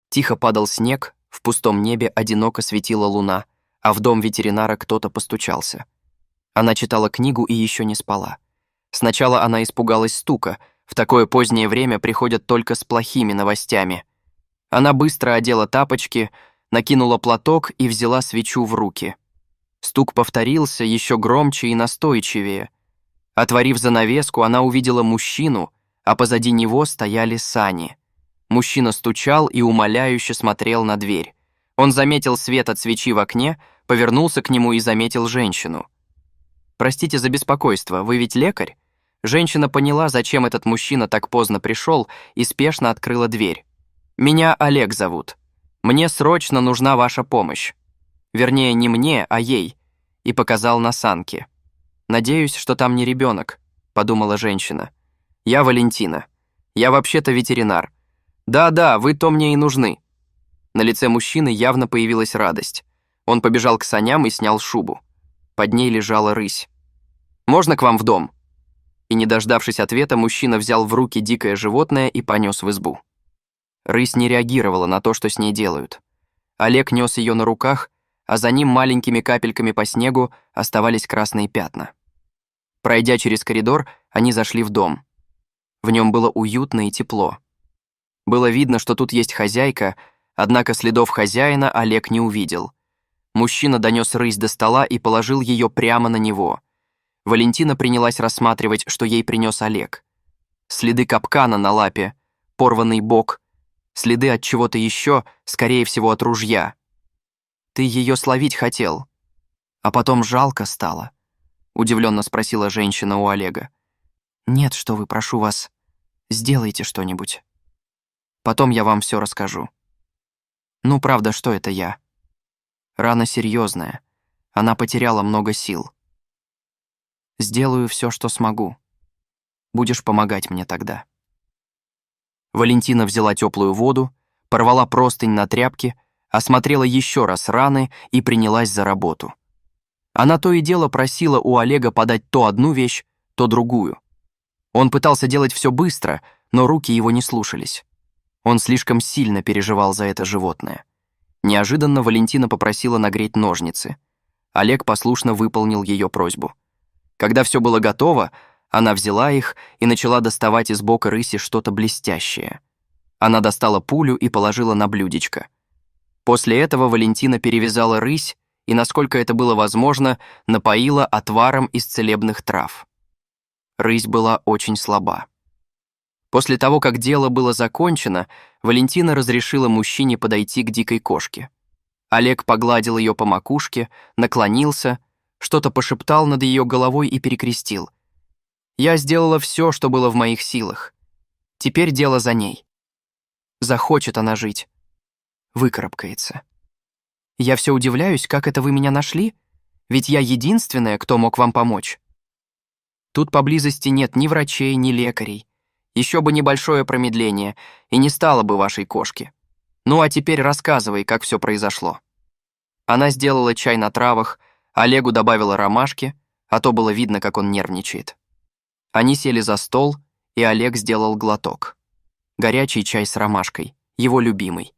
Тихо падал снег, в пустом небе одиноко светила луна, а в дом ветеринара кто-то постучался. Она читала книгу и еще не спала. Сначала она испугалась стука, в такое позднее время приходят только с плохими новостями. Она быстро одела тапочки, накинула платок и взяла свечу в руки. Стук повторился еще громче и настойчивее. Отворив занавеску, она увидела мужчину, а позади него стояли сани. Мужчина стучал и умоляюще смотрел на дверь. Он заметил свет от свечи в окне, повернулся к нему и заметил женщину. «Простите за беспокойство, вы ведь лекарь?» Женщина поняла, зачем этот мужчина так поздно пришел, и спешно открыла дверь. «Меня Олег зовут. Мне срочно нужна ваша помощь. Вернее, не мне, а ей», и показал на санки. «Надеюсь, что там не ребенок», — подумала женщина. «Я Валентина. Я вообще-то ветеринар. Да-да, вы-то мне и нужны». На лице мужчины явно появилась радость. Он побежал к саням и снял шубу. Под ней лежала рысь. «Можно к вам в дом?» И, не дождавшись ответа, мужчина взял в руки дикое животное и понес в избу. Рысь не реагировала на то, что с ней делают. Олег нес ее на руках, а за ним маленькими капельками по снегу оставались красные пятна. Пройдя через коридор, они зашли в дом. В нем было уютно и тепло. Было видно, что тут есть хозяйка, однако следов хозяина Олег не увидел. Мужчина донес рысь до стола и положил ее прямо на него. Валентина принялась рассматривать, что ей принес Олег. Следы капкана на лапе, порванный бок, следы от чего-то еще, скорее всего, от ружья. «Ты ее словить хотел, а потом жалко стало?» — удивленно спросила женщина у Олега. «Нет, что вы, прошу вас, сделайте что-нибудь. Потом я вам все расскажу. Ну, правда, что это я? Рана серьезная, она потеряла много сил. Сделаю все, что смогу. Будешь помогать мне тогда». Валентина взяла теплую воду, порвала простынь на тряпке, осмотрела еще раз раны и принялась за работу. Она то и дело просила у Олега подать то одну вещь, то другую. Он пытался делать все быстро, но руки его не слушались. Он слишком сильно переживал за это животное. Неожиданно Валентина попросила нагреть ножницы. Олег послушно выполнил ее просьбу. Когда все было готово, она взяла их и начала доставать из бока рыси что-то блестящее. Она достала пулю и положила на блюдечко. После этого Валентина перевязала рысь и, насколько это было возможно, напоила отваром из целебных трав. Рысь была очень слаба. После того, как дело было закончено, Валентина разрешила мужчине подойти к дикой кошке. Олег погладил ее по макушке, наклонился, что-то пошептал над ее головой и перекрестил. «Я сделала все, что было в моих силах. Теперь дело за ней. Захочет она жить. Выкарабкается. Я все удивляюсь, как это вы меня нашли? Ведь я единственная, кто мог вам помочь. Тут поблизости нет ни врачей, ни лекарей. Еще бы небольшое промедление, и не стало бы вашей кошки. Ну а теперь рассказывай, как все произошло». Она сделала чай на травах, Олегу добавила ромашки, а то было видно, как он нервничает. Они сели за стол, и Олег сделал глоток. Горячий чай с ромашкой, его любимый.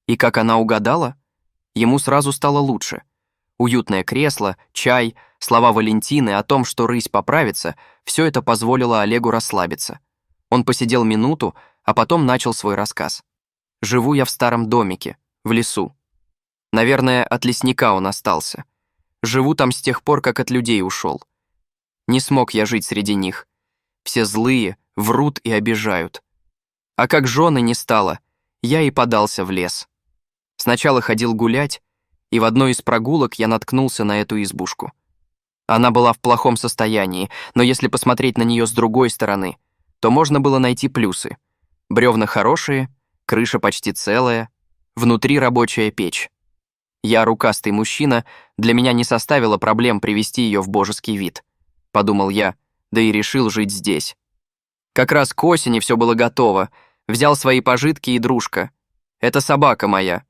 И как она угадала, ему сразу стало лучше. Уютное кресло, чай, слова Валентины о том, что рысь поправится, все это позволило Олегу расслабиться. Он посидел минуту, а потом начал свой рассказ. «Живу я в старом домике, в лесу. Наверное, от лесника он остался. Живу там с тех пор, как от людей ушел. Не смог я жить среди них. Все злые, врут и обижают. А как жены не стало, я и подался в лес. Сначала ходил гулять, и в одной из прогулок я наткнулся на эту избушку. Она была в плохом состоянии, но если посмотреть на нее с другой стороны, то можно было найти плюсы. Бревна хорошие, крыша почти целая, внутри рабочая печь. Я рукастый мужчина, для меня не составило проблем привести ее в божеский вид. Подумал я, да и решил жить здесь. Как раз к осени все было готово, взял свои пожитки и дружка. Это собака моя.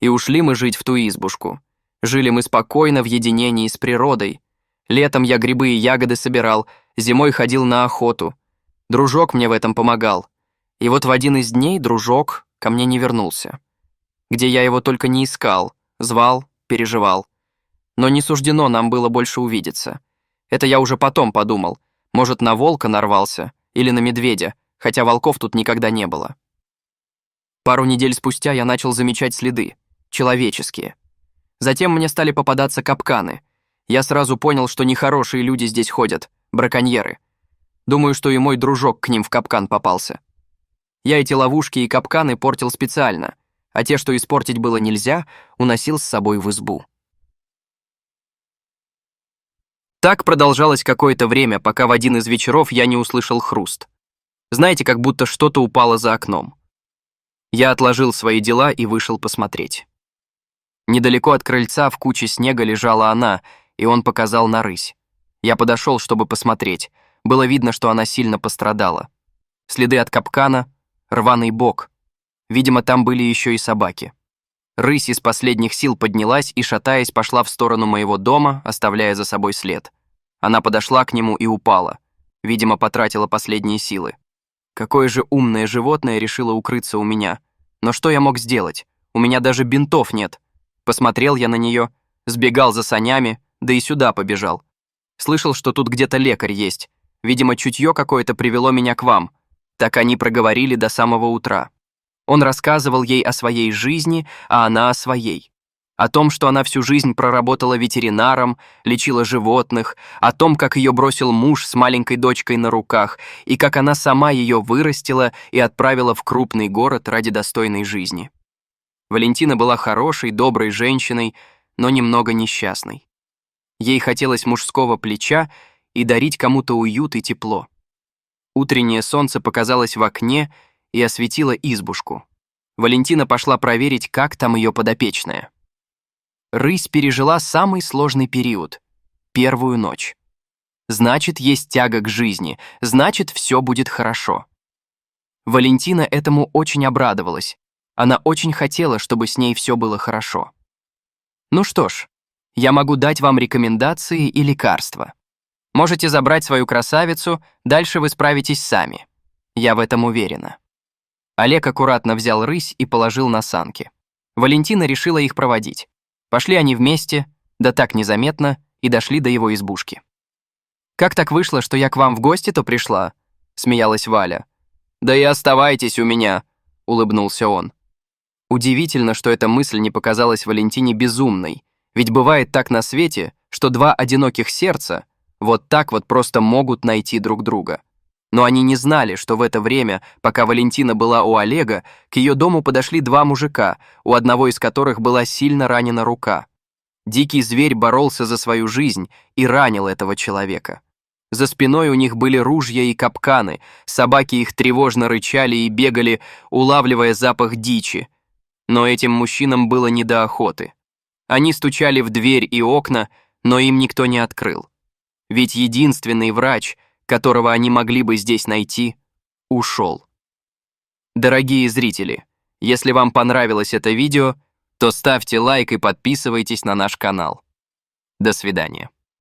И ушли мы жить в ту избушку. Жили мы спокойно в единении с природой. Летом я грибы и ягоды собирал, зимой ходил на охоту. Дружок мне в этом помогал. И вот в один из дней дружок ко мне не вернулся. где я его только не искал, звал, переживал. Но не суждено нам было больше увидеться. Это я уже потом подумал. Может, на волка нарвался или на медведя, хотя волков тут никогда не было. Пару недель спустя я начал замечать следы, человеческие. Затем мне стали попадаться капканы. Я сразу понял, что нехорошие люди здесь ходят, браконьеры. Думаю, что и мой дружок к ним в капкан попался. Я эти ловушки и капканы портил специально, а те, что испортить было нельзя, уносил с собой в избу. Так продолжалось какое-то время, пока в один из вечеров я не услышал хруст. Знаете, как будто что-то упало за окном. Я отложил свои дела и вышел посмотреть. Недалеко от крыльца в куче снега лежала она, и он показал на рысь. Я подошел, чтобы посмотреть. Было видно, что она сильно пострадала. Следы от капкана, рваный бок. Видимо, там были еще и собаки. Рысь из последних сил поднялась и, шатаясь, пошла в сторону моего дома, оставляя за собой след. Она подошла к нему и упала. Видимо, потратила последние силы. Какое же умное животное решило укрыться у меня. Но что я мог сделать? У меня даже бинтов нет. Посмотрел я на нее, сбегал за санями, да и сюда побежал. Слышал, что тут где-то лекарь есть. Видимо, чутье какое-то привело меня к вам. Так они проговорили до самого утра. Он рассказывал ей о своей жизни, а она о своей. О том, что она всю жизнь проработала ветеринаром, лечила животных, о том, как ее бросил муж с маленькой дочкой на руках, и как она сама ее вырастила и отправила в крупный город ради достойной жизни. Валентина была хорошей, доброй женщиной, но немного несчастной. Ей хотелось мужского плеча и дарить кому-то уют и тепло. Утреннее солнце показалось в окне и осветило избушку. Валентина пошла проверить, как там ее подопечная. Рысь пережила самый сложный период — первую ночь. Значит, есть тяга к жизни, значит, все будет хорошо. Валентина этому очень обрадовалась. Она очень хотела, чтобы с ней все было хорошо. Ну что ж, я могу дать вам рекомендации и лекарства. Можете забрать свою красавицу, дальше вы справитесь сами. Я в этом уверена. Олег аккуратно взял рысь и положил на санки. Валентина решила их проводить. Пошли они вместе, да так незаметно, и дошли до его избушки. «Как так вышло, что я к вам в гости-то пришла?» — смеялась Валя. «Да и оставайтесь у меня», — улыбнулся он. Удивительно, что эта мысль не показалась Валентине безумной, ведь бывает так на свете, что два одиноких сердца вот так вот просто могут найти друг друга. Но они не знали, что в это время, пока Валентина была у Олега, к ее дому подошли два мужика, у одного из которых была сильно ранена рука. Дикий зверь боролся за свою жизнь и ранил этого человека. За спиной у них были ружья и капканы, собаки их тревожно рычали и бегали, улавливая запах дичи. Но этим мужчинам было не до охоты. Они стучали в дверь и окна, но им никто не открыл. Ведь единственный врач, которого они могли бы здесь найти, ушел. Дорогие зрители, если вам понравилось это видео, то ставьте лайк и подписывайтесь на наш канал. До свидания.